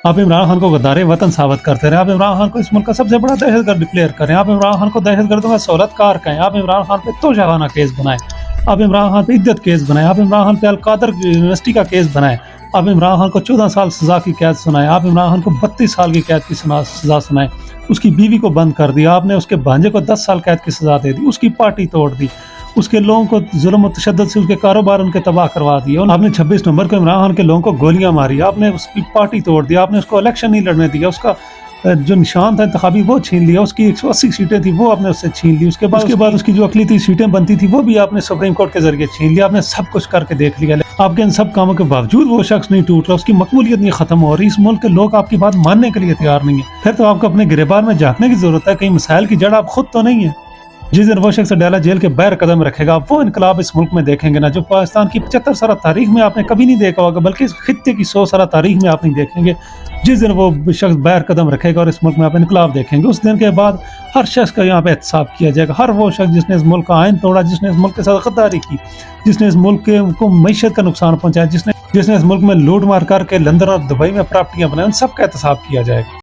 آپ عمران خان کو غدار وطن ثابت کرتے رہے، آپ عمران خان کو اس ملک کا سب سے بڑا دہشت گرد ڈکلیئر کریں، آپ عمران خان کو دہشت گردوں کا سہولت کار کہیں، آپ عمران خان پہ توشہ خانہ کیس بنائیں، آپ عمران خان پہ عدت کیس بنائیں، آپ عمران خان پہ القادر یونیورسٹی کا کیس بنائیں، آپ عمران خان کو 14 سال سزا کی قید سنائیں، آپ عمران خان کو 32 سال کی قید کی سزا سنائیں، اس کی بیوی کو بند کر دیا آپ نے، اس کے بھانجے کو 10 سال قید کی سزا دے دی، اس کی پارٹی توڑ دی، اس کے لوگوں کو ظلم و تشدد سے اس کے کاروبار ان کے تباہ کروا دیا، آپ نے 26 نومبر کو عمران خان کے لوگوں کو گولیاں ماری، آپ نے اس کی پارٹی توڑ دیا، آپ نے اس کو الیکشن نہیں لڑنے دیا، اس کا جو نشان تھا انتخابی وہ چھین لیا، اس کی 180 سیٹیں تھیں وہ آپ نے اس سے چھین لی، اس کے بعد اس کی جو اقلیتی سیٹیں بنتی تھی وہ بھی آپ نے سپریم کورٹ کے ذریعے چھین لیا، آپ نے سب کچھ کر کے دیکھ لیا، آپ کے ان سب کاموں کے باوجود وہ شخص نہیں ٹوٹ رہا، اس کی مقبولیت نہیں ختم ہو رہی، اس ملک کے لوگ آپ کی بات ماننے کے لیے تیار نہیں ہیں، پھر تو آپ کو اپنے گریبان میں جھانکنے کی ضرورت ہے، کہیں مسائل کی جڑ آپ خود تو نہیں ہیں۔ جس دن وہ شخص ڈالا جیل کے باہر قدم رکھے گا وہ انقلاب اس ملک میں دیکھیں گے نا، جو پاکستان کی 75 سالہ تاریخ میں آپ نے کبھی نہیں دیکھا ہوگا، بلکہ اس خطے کی 100 سالہ تاریخ میں آپ نہیں دیکھیں گے۔ جس دن وہ شخص باہر قدم رکھے گا اور اس ملک میں آپ انقلاب دیکھیں گے، اس دن کے بعد ہر شخص کا یہاں پہ احتساب کیا جائے گا، ہر وہ شخص جس نے اس ملک کا آئین توڑا، جس نے اس ملک کے ساتھ غداری کی، جس نے اس ملک کو معیشت کا نقصان پہنچایا، جس نے اس ملک میں لوٹ مار کر کے لندن اور دبئی میں پراپرٹیاں بنائیں، ان سب کا احتساب کیا جائے گا۔